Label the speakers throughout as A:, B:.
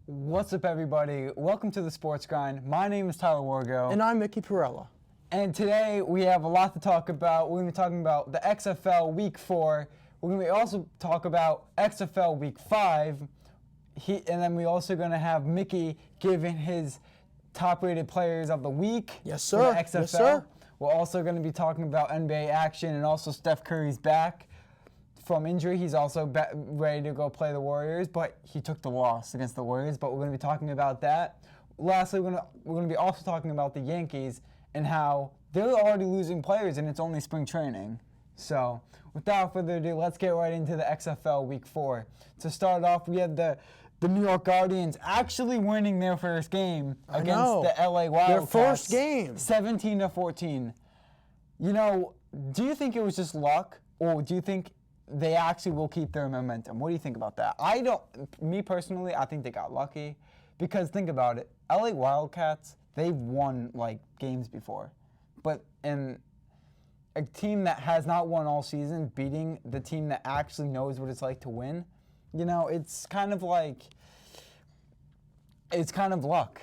A: What's up, everybody? Welcome to the Sports Grind. My name is Tyler Wargo.
B: And I'm Mickey Perella.
A: And today we have a lot to talk about. We're going to be talking about the XFL Week 4. We're going to also talk about XFL Week 5. And then we're also going to have Mickey giving his top-rated players of the week.
B: Yes,
A: For
B: sir.
A: the XFL.
B: Yes, sir.
A: We're also going to be talking about NBA action, and also Steph Curry's back from injury. He's also ready to go play the Warriors, but he took the loss against the Warriors. But we're going to be talking about that. Lastly, we're going to be also talking about the Yankees and how they're already losing players, and it's only spring training. So, without further ado, let's get right into the XFL Week 4. To start off, we had the New York Guardians actually winning their first game against the LA Wildcats.
B: Their first game.
A: 17-14. You know, do you think it was just luck, or do you think they actually will keep their momentum? What do you think about that? Me personally, I think they got lucky, because think about it. LA Wildcats, they've won like games before, but in a team that has not won all season beating the team that actually knows what it's like to win, you know, it's kind of luck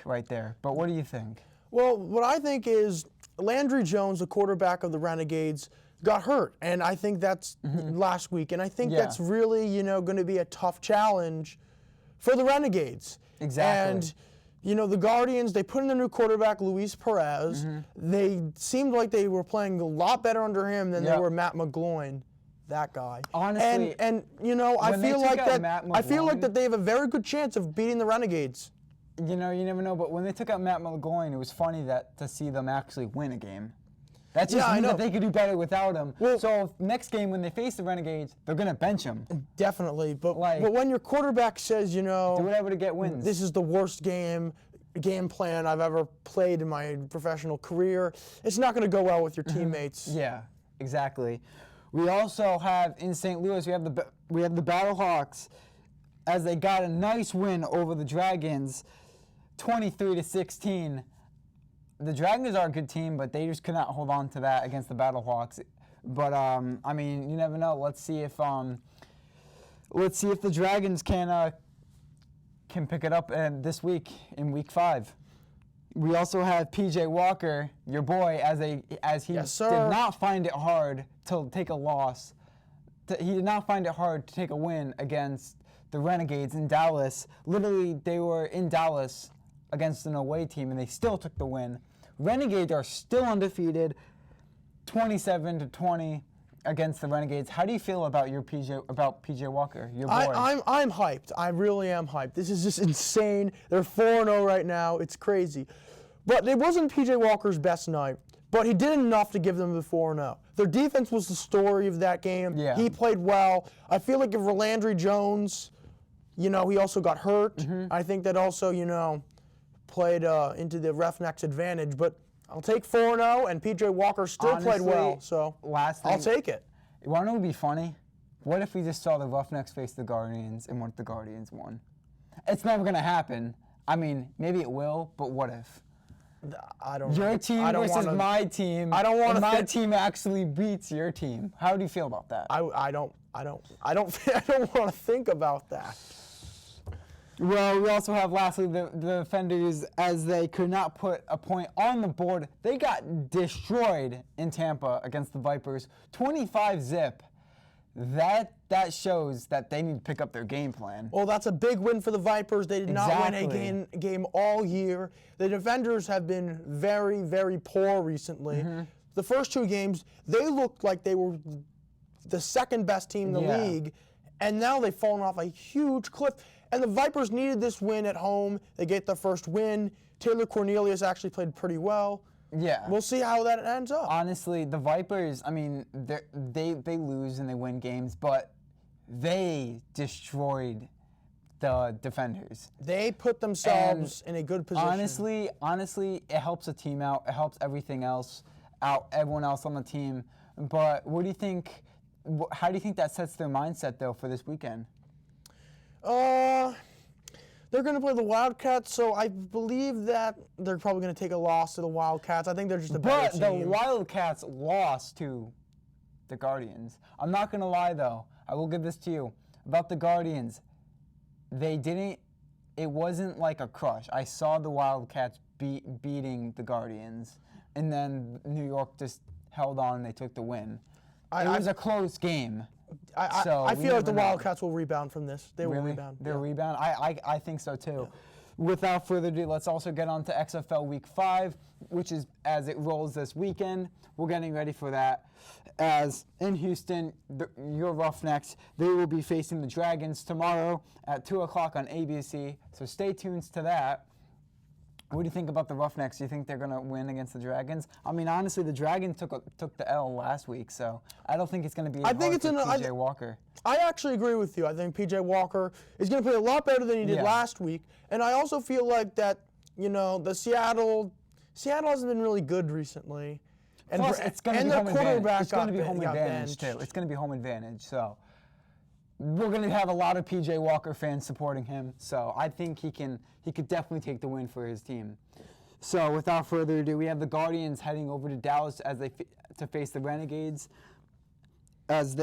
A: right there. But what do you think?
B: Well, what I think is Landry Jones, the quarterback of the Renegades, got hurt, and I think that's last week, and I think that's really, going to be a tough challenge for the Renegades.
A: Exactly.
B: And, the Guardians, they put in a new quarterback, Luis Perez. They seemed like they were playing a lot better under him than they were Matt McGloin, that guy.
A: Honestly,
B: and I feel like that they have a very good chance of beating the Renegades.
A: You never know, but when they took out Matt McGloin, it was funny to see them actually win a game. That just means that they could do better without him. Well, so next game when they face the Renegades, they're going to bench him.
B: Definitely. But when your quarterback says, do
A: whatever to get wins.
B: This is the worst game plan I've ever played in my professional career, it's not going to go well with your teammates.
A: Yeah, exactly. We also have in St. Louis, we have the Battlehawks, as they got a nice win over the Dragons, 23-16. The Dragons are a good team, but they just could not hold on to that against the Battlehawks. But you never know. Let's see if the Dragons can pick it up this week in Week 5. We also have PJ Walker, your boy, as he did not find it hard to take a loss. He did not find it hard to take a win against the Renegades in Dallas. Literally, they were in Dallas against an away team, and they still took the win. Renegades are still undefeated, 27-20 against the Renegades. How do you feel about PJ Walker, your boy?
B: I'm hyped. I really am hyped. This is just insane. They're 4-0 right now. It's crazy. But it wasn't PJ Walker's best night, but he did enough to give them the 4-0. Their defense was the story of that game. Yeah. He played well. I feel like if Landry Jones, he also got hurt. I think that also, played into the Roughnecks' advantage, but I'll take 4-0, and PJ Walker still played well, so I'll take it.
A: You want to know what would be funny? What if we just saw the Roughnecks face the Guardians and what the Guardians won? It's never going to happen. I mean, maybe it will, but what if?
B: I don't.
A: Your team versus my team. I don't want my team actually beats your team. How do you feel about that?
B: I don't want to think about that.
A: Well, we also have, lastly, the defenders, as they could not put a point on the board. They got destroyed in Tampa against the Vipers, 25-0. That shows that they need to pick up their game plan.
B: Well, that's a big win for the Vipers. They did not win a game all year. The defenders have been very, very poor recently. The first two games, they looked like they were the second best team in the league, and now they've fallen off a huge cliff. And the Vipers needed this win at home. They get the first win. Taylor Cornelius actually played pretty well.
A: Yeah.
B: We'll see how that ends up.
A: Honestly, the Vipers, they lose and they win games, but they destroyed the defenders.
B: They put themselves in a good position.
A: Honestly, it helps the team out. It helps everything else out, everyone else on the team. But what do you think? How do you think that sets their mindset, though, for this weekend?
B: They're going to play the Wildcats, so I believe that they're probably going to take a loss to the Wildcats. I think they're just a better team.
A: But the Wildcats lost to the Guardians. I'm not going to lie, though. I will give this to you. About the Guardians, they didn't it wasn't like a crush. I saw the Wildcats beating the Guardians, and then New York just held on and they took the win. It was a close game.
B: I feel like the Wildcats will rebound from this. They will rebound.
A: They'll rebound? I think so too. Yeah. Without further ado, let's also get on to XFL Week 5, which is as it rolls this weekend. We're getting ready for that. As in Houston, your Roughnecks, they will be facing the Dragons tomorrow at 2 o'clock on ABC, so stay tuned to that. What do you think about the Roughnecks? Do you think they're going to win against the Dragons? I mean, honestly, the Dragons took the L last week, so I don't think it's going to be hard for P.J. Walker.
B: I actually agree with you. I think P.J. Walker is going to play a lot better than he did last week, and I also feel like that, the Seattle hasn't been really good recently. And
A: plus, it's going to be home advantage. It's going to be home advantage too. It's going to be home advantage. So we're going to have a lot of P.J. Walker fans supporting him. So I think he could definitely take the win for his team. So without further ado, we have the Guardians heading over to Dallas to face the Renegades. Let's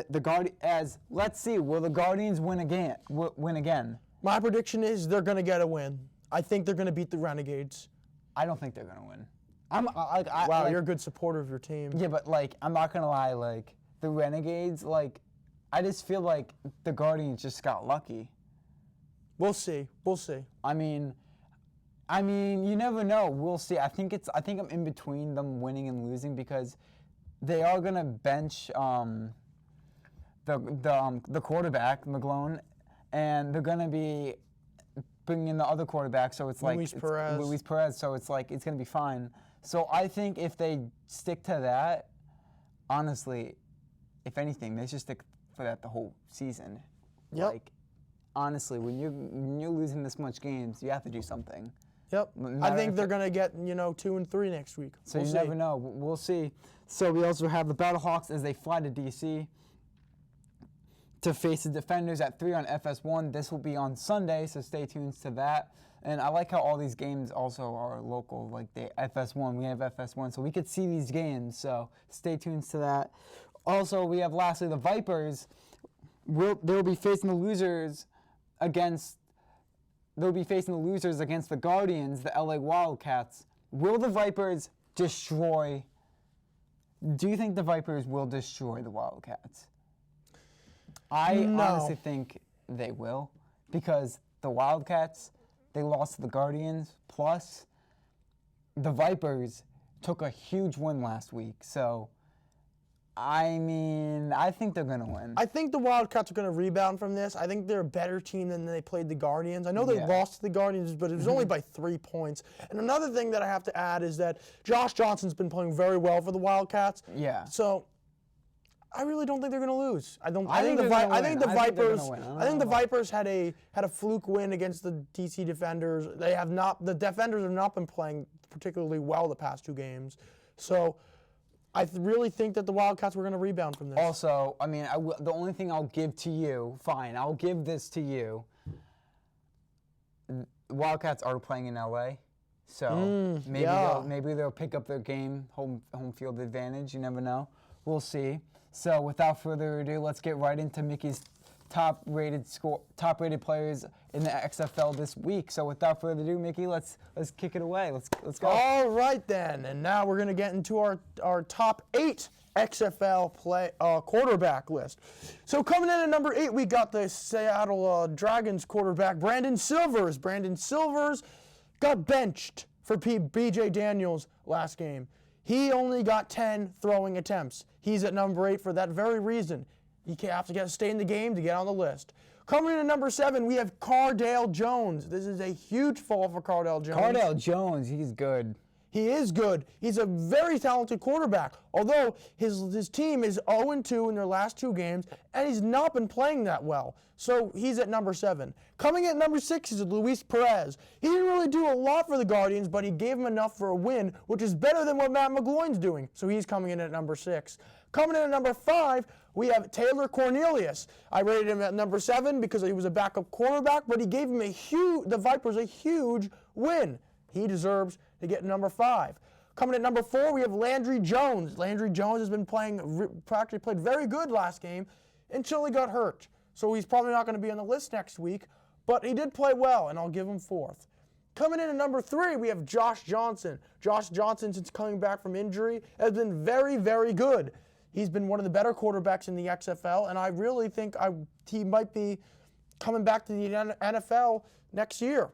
A: see, will the Guardians win again?
B: My prediction is they're going to get a win. I think they're going to beat the Renegades.
A: I don't think they're going to win.
B: Wow, you're a good supporter of your team.
A: Yeah, but I'm not gonna lie. The Renegades, I just feel like the Guardians just got lucky.
B: We'll see.
A: I mean, you never know. We'll see. I think I'm in between them winning and losing because they are gonna bench the quarterback McGlone, and they're gonna be bringing in the other quarterback. So it's
B: Luis
A: Perez. So it's gonna be fine. So I think if they stick to that, honestly, if anything, they should stick for that the whole season.
B: Yep.
A: Honestly, when you're losing this much games, you have to do something.
B: Yep. I think they're going to get 2 and 3 next week.
A: So you never know. We'll see. So we also have the Battlehawks as they fly to D.C. to face the Defenders at 3 on FS1. This will be on Sunday, so stay tuned to that. And I like how all these games also are local, like the FS1. We have FS1, so we could see these games. So stay tuned to that. Also, we have lastly the Vipers. They'll be facing the losers against the Guardians, the LA Wildcats. Will the Vipers destroy? Do you think the Vipers will destroy the Wildcats? I honestly think they will, because the Wildcats, they lost to the Guardians, plus the Vipers took a huge win last week. So, I think they're going to win.
B: I think the Wildcats are going to rebound from this. I think they're a better team than they played the Guardians. I know they lost to the Guardians, but it was only by 3 points. And another thing that I have to add is that Josh Johnson's been playing very well for the Wildcats.
A: Yeah.
B: So I really don't think they're going to lose. I think the Vipers had a fluke win against the DC Defenders. The Defenders have not been playing particularly well the past 2 games. So I really think that the Wildcats were going to rebound from this.
A: Also, the only thing I'll give to you, I'll give this to you. Wildcats are playing in LA, so maybe they'll pick up their game, home field advantage. You never know. We'll see. So without further ado, let's get right into Mickey's top-rated players in the XFL this week. So without further ado, Mickey, let's kick it away. Let's go.
B: All right then, and now we're going to get into our top 8 XFL quarterback list. So coming in at number 8, we got the Seattle Dragons quarterback Brandon Silvers. Brandon Silvers got benched for B.J. Daniels last game. He only got 10 throwing attempts. He's at number 8 for that very reason. You have to stay in the game to get on the list. Coming in at number 7, we have Cardale Jones. This is a huge fall for Cardale Jones.
A: Cardale Jones, he's good.
B: He is good. He's a very talented quarterback, although his team is 0-2 in their last 2 games, and he's not been playing that well. So he's at number 7. Coming at number 6 is Luis Perez. He didn't really do a lot for the Guardians, but he gave them enough for a win, which is better than what Matt McGloin's doing. So he's coming in at number 6. Coming in at number 5, we have Taylor Cornelius. I rated him at number 7 because he was a backup quarterback, but he gave him the Vipers a huge win. He deserves to get number 5. Coming at number 4, we have Landry Jones. Landry Jones has been practically played very good last game until he got hurt. So he's probably not going to be on the list next week. but he did play well, and I'll give him 4th. Coming in at number 3, we have Josh Johnson. Josh Johnson, since coming back from injury, has been very, very good. He's been one of the better quarterbacks in the XFL, and I really think he might be coming back to the NFL next year.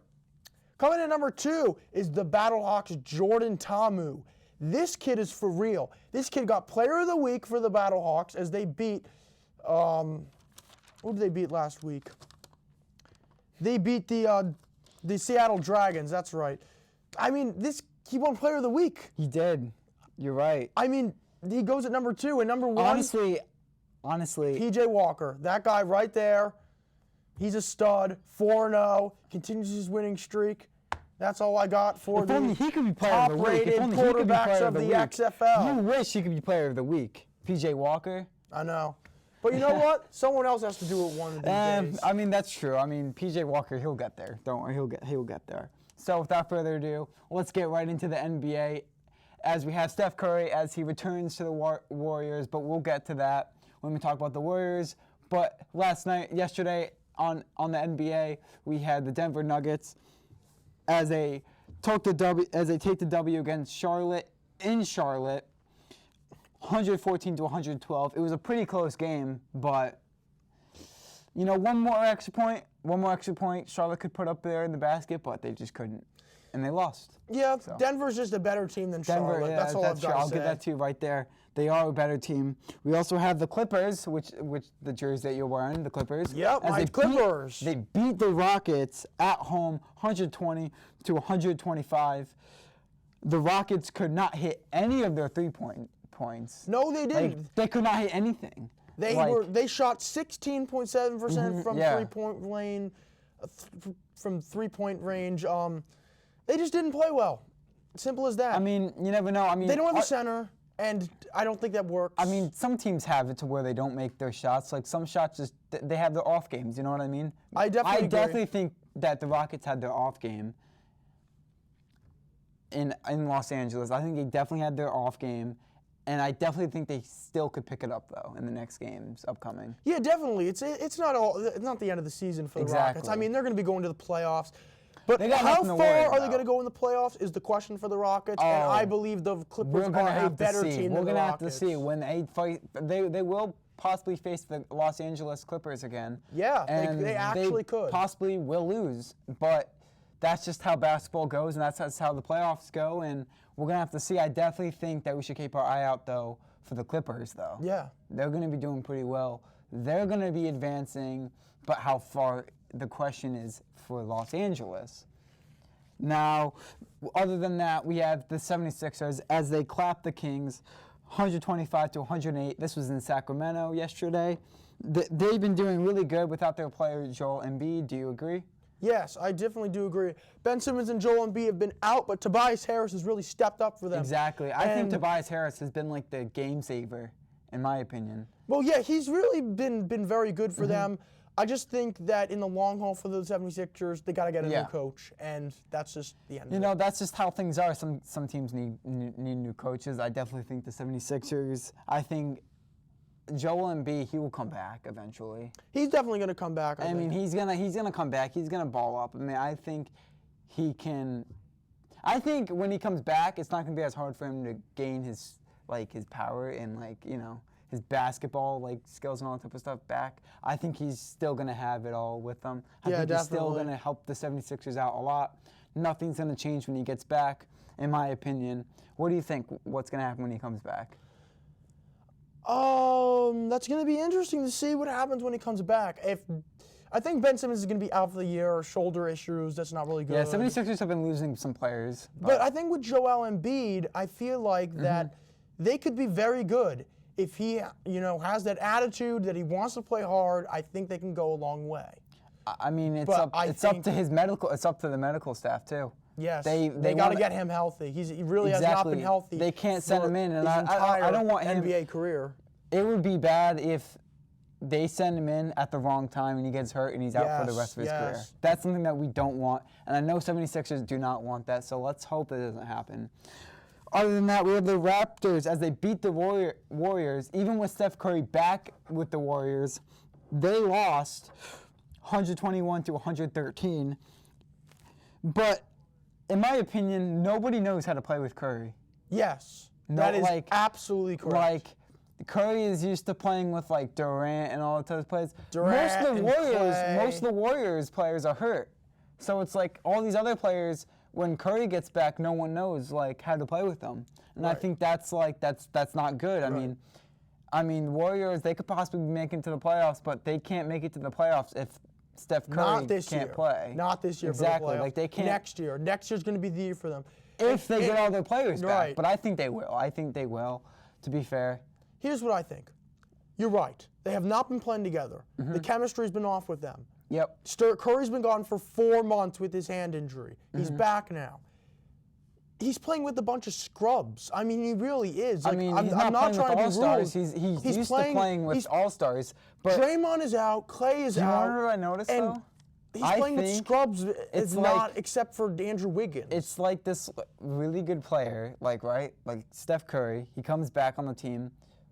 B: Coming in at number 2 is the Battlehawks' Jordan Ta'amu. This kid is for real. This kid got Player of the Week for the Battlehawks as they beat, who did they beat last week? They beat the Seattle Dragons, that's right. I mean, he won Player of the Week.
A: He did. You're right.
B: I mean, he goes at number 2, and number 1.
A: Honestly.
B: PJ Walker, that guy right there. He's a stud, 4-0, continues his winning streak. That's all I got for
A: If only he could be player of the week.
B: top-rated quarterbacks of the XFL.
A: You wish he could be player of the week. PJ Walker.
B: I know. But you know what? Someone else has to do it one of these days.
A: I mean, that's true. I mean, PJ Walker, he'll get there. Don't worry, he'll get there. So without further ado, let's get right into the NBA as we have Steph Curry as he returns to the Warriors, but we'll get to that when we talk about the Warriors. But yesterday on the NBA, we had the Denver Nuggets as they take the W against Charlotte in Charlotte, 114-112. It was a pretty close game, but one more extra point Charlotte could put up there in the basket, but they just couldn't, and they lost.
B: Yeah, so. Denver's just a better team than Charlotte. That's all I've got to say.
A: I'll get that to you right there. They are a better team. We also have the Clippers, which the jersey that you're wearing, the Clippers.
B: Yep, my Clippers.
A: They beat the Rockets at home, 120-125. The Rockets could not hit any of their points.
B: No, they didn't.
A: They could not hit anything.
B: They shot 16.7% from three-point lane, from three-point range. They just didn't play well. Simple as that.
A: I mean, you never know. I mean,
B: they don't have a center, and I don't think that works.
A: I mean, some teams have it to where they don't make their shots. Like some shots they have their off games. You know what I mean?
B: I definitely
A: think that the Rockets had their off game in Los Angeles. I think they definitely had their off game. And I definitely think they still could pick it up though in the next games upcoming.
B: Yeah, definitely. It's not the end of the season for the Rockets. I mean, they're going to be going to the playoffs. But how far are they going to go in the playoffs is the question for the Rockets. And I believe the Clippers are a better team than the Rockets.
A: We're going to have to see when they fight. They will possibly face the Los Angeles Clippers again.
B: Yeah, they actually could.
A: Possibly will lose, but that's just how basketball goes, and that's how the playoffs go. And we're going to have to see. I definitely think that we should keep our eye out, though, for the Clippers, though.
B: Yeah.
A: They're going to be doing pretty well. They're going to be advancing, but how far, the question is for Los Angeles. Now, other than that, we have the 76ers as they clap the Kings, 125-108. This was in Sacramento yesterday. They've been doing really good without their player, Joel Embiid. Do you agree?
B: Yes, I definitely do agree. Ben Simmons and Joel Embiid have been out, but Tobias Harris has really stepped up for them.
A: Exactly. I think Tobias Harris has been like the game saver, in my opinion.
B: Well, yeah, he's really been very good for them. I just think that in the long haul for the 76ers, they got to get a new coach, and that's just the end of it.
A: That's just how things are. Some teams need new coaches. I definitely think the 76ers, I think Joel Embiid, he will come back eventually.
B: He's definitely going to come back.
A: I mean, he's gonna come back. He's gonna ball up. I mean, I think he can. I think when he comes back, it's not gonna be as hard for him to gain his power and his basketball skills and all that type of stuff back. I think he's still gonna have it all with him. I think he's still gonna help the 76ers out a lot. Nothing's gonna change when he gets back, in my opinion. What do you think? What's gonna happen when he comes back?
B: That's going to be interesting to see what happens when he comes back. I think Ben Simmons is going to be out for the year, shoulder issues, that's not really good.
A: Yeah, 76ers have been losing some players.
B: But I think with Joel Embiid, I feel like that they could be very good. If he, has that attitude that he wants to play hard, I think they can go a long way.
A: I mean, it's up to the medical staff too.
B: Yes, they got to get him healthy. He really has not been healthy.
A: They can't send him in, and
B: I
A: don't want him
B: NBA career.
A: It would be bad if they send him in at the wrong time and he gets hurt and he's out for the rest of his career. That's something that we don't want, and I know 76ers do not want that, so let's hope it doesn't happen. Other than that, we have the Raptors as they beat the Warriors. Even with Steph Curry back with the Warriors, they lost 121 to 113. But in my opinion, nobody knows how to play with Curry.
B: Yes,
A: No,
B: that is
A: like-
B: absolutely correct.
A: Like, Curry is used to playing with like Durant and all those players.
B: Durant and Clay.
A: Most of the Warriors players are hurt. So it's like all these other players, when Curry gets back, no one knows like how to play with them. And I
B: Right.
A: think that's not good. I mean, Warriors, they could possibly make it to the playoffs, but they can't make it to the playoffs if Steph Curry
B: Not this
A: can't
B: year.
A: play.
B: Not this year.
A: Exactly.
B: For the playoffs.
A: Like they can't.
B: Next year. Next year's going to be the year for them.
A: If they get all their players back.
B: Right.
A: But I think they will. I think they will, to be fair.
B: Here's what I think. You're right. They have not been playing together.
A: Mm-hmm.
B: The chemistry's been off with them.
A: Yep.
B: Curry's been gone for 4 months with his hand injury. He's
A: Mm-hmm.
B: back now. He's playing with a bunch of scrubs. I mean, he really is. Like,
A: I mean,
B: I'm
A: he's
B: not
A: not playing
B: trying
A: with
B: to be
A: all-stars.
B: rude.
A: He's used to playing with all-stars. But
B: Draymond is out. Clay is
A: do you
B: out.
A: know what I noticed,
B: and
A: though?
B: He's
A: I
B: playing with
A: think
B: scrubs.
A: it's
B: It's
A: like-
B: not except for Andrew Wiggins.
A: It's like this really good player, like Steph Curry. He comes back on the team,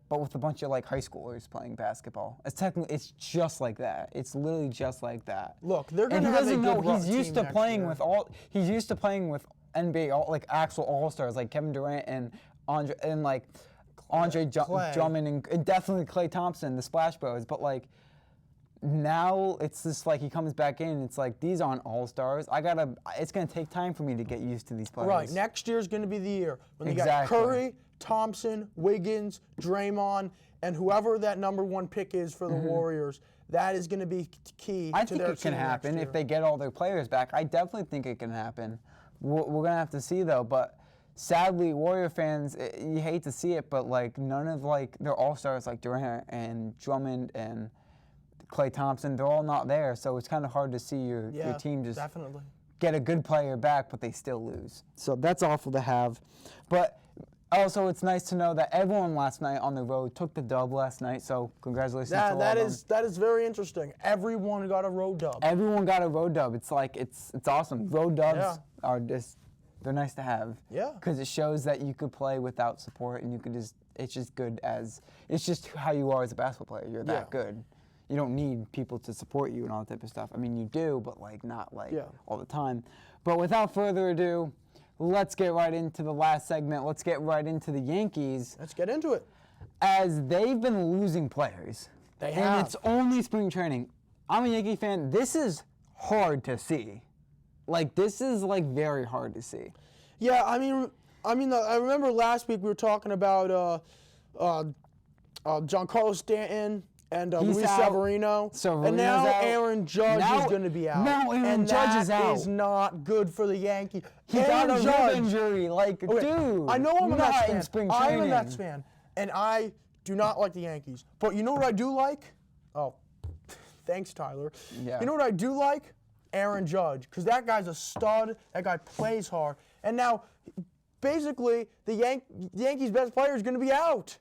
A: but with a bunch of like high schoolers playing basketball. It's just like that. It's literally just like that.
B: Look, they're
A: And
B: gonna
A: he
B: have a
A: doesn't
B: good
A: know.
B: run
A: He's used
B: team
A: to
B: next
A: playing
B: year.
A: with He's used to playing with NBA, like actual all-stars, like Kevin Durant and Andre
B: Clay.
A: Drummond and definitely Klay Thompson, the Splash Bros. But like now, it's just like he comes back in. It's like these aren't all-stars. It's gonna take time for me to get used to these players.
B: Right, next year's going to be the year when they got
A: Exactly.
B: Curry, Thompson, Wiggins, Draymond, and whoever that number 1 pick is for the Warriors. That is going to be key
A: I
B: to
A: think
B: their
A: it can
B: team
A: happen
B: next
A: if
B: year.
A: they get all their players back. I definitely think it can happen. We're going to have to see, though. But sadly, Warrior fans, you hate to see it, but like none of like their all-stars like Durant and Drummond and Klay Thompson, they're all not there. So it's kind of hard to see your team just
B: definitely.
A: get a good player back, but they still lose. So that's awful to have. But also, it's nice to know that everyone last night on the road took the dub last night. So congratulations to all of them.
B: That is very interesting. Everyone got a road dub.
A: Everyone got a road dub. It's like it's awesome. Road dubs are just they're nice to have.
B: Yeah.
A: Because it shows that you could play without support and you could it's just how you are as a basketball player. You're that good. You don't need people to support you and all that type of stuff. I mean, you do, but like not like all the time. But without further ado, let's get right into the last segment. Let's get right into the Yankees.
B: Let's get into it.
A: As they've been losing players.
B: They
A: And
B: have.
A: it's only spring training. I'm a Yankee fan. This is hard to see. Like, this is, like, very hard to see.
B: Yeah, I mean, I remember last week we were talking about Giancarlo Stanton and
A: He's
B: Luis
A: out.
B: Severino.
A: Severino's
B: And now
A: out.
B: Aaron Judge
A: Now-
B: is going to be out.
A: now Aaron
B: and
A: Judge is out.
B: that is not good for the Yankees.
A: He got a
B: Aaron
A: rib
B: Judge.
A: injury. Like,
B: Okay,
A: dude.
B: I know I'm a
A: not
B: Mets
A: in
B: fan.
A: spring
B: I'm
A: training.
B: a Mets fan, and I do not like the Yankees. But you know what I do like? Oh, thanks, Tyler.
A: Yeah.
B: You know what I do like? Aaron Judge, because that guy's a stud. That guy plays hard. And now, basically, the Yankees' best player is going to be out.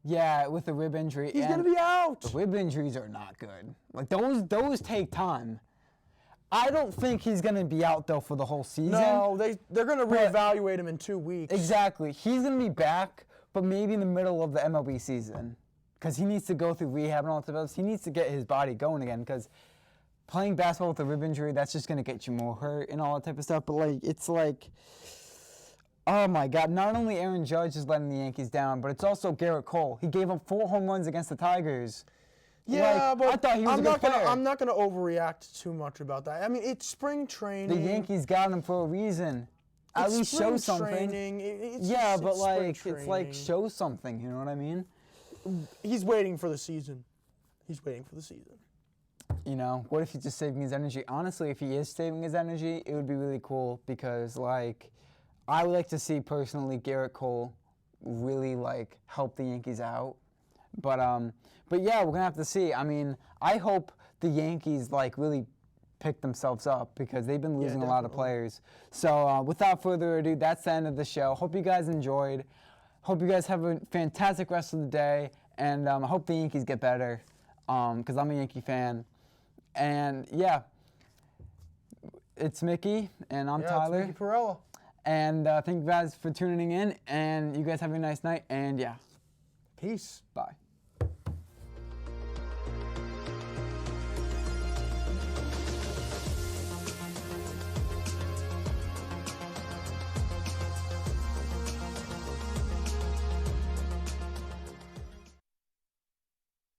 A: Yeah, with the rib injury.
B: He's going to be out.
A: Rib injuries are not good. Like, those take time. I don't think he's going to be out, though, for the whole season.
B: No, they're going to reevaluate him in 2 weeks.
A: Exactly. He's going to be back, but maybe in the middle of the MLB season. Because he needs to go through rehab and all that stuff. He needs to get his body going again. Because playing basketball with a rib injury, that's just going to get you more hurt and all that type of stuff. But, like, it's like, oh, my God. Not only Aaron Judge is letting the Yankees down, but it's also Garrett Cole. He gave up 4 home runs against the Tigers.
B: Yeah,
A: Like,
B: but
A: I thought he was a good player.
B: I'm not gonna overreact too much about that. I mean, it's spring training.
A: The Yankees got him for a reason. At
B: It's
A: least
B: spring
A: show something.
B: Training. It's
A: Yeah,
B: just-
A: but
B: spring
A: like it's like
B: training.
A: show something. You know what I mean?
B: He's waiting for the season. He's waiting for the season.
A: You know, what if he's just saving his energy? Honestly, if he is saving his energy, it would be really cool because, like, I would like to see personally Garrett Cole really like help the Yankees out. But yeah, we're gonna have to see. I mean, I hope the Yankees like really pick themselves up because they've been losing a lot of
B: definitely.
A: players. So without further ado, that's the end of the show. Hope you guys enjoyed. Hope you guys have a fantastic rest of the day, and I hope the Yankees get better because I'm a Yankee fan. And yeah, it's Mickey, and I'm Tyler.
B: It's Mickey Perella.
A: And thank you guys for tuning in, and you guys have a nice night, and yeah,
B: Peace.
A: bye.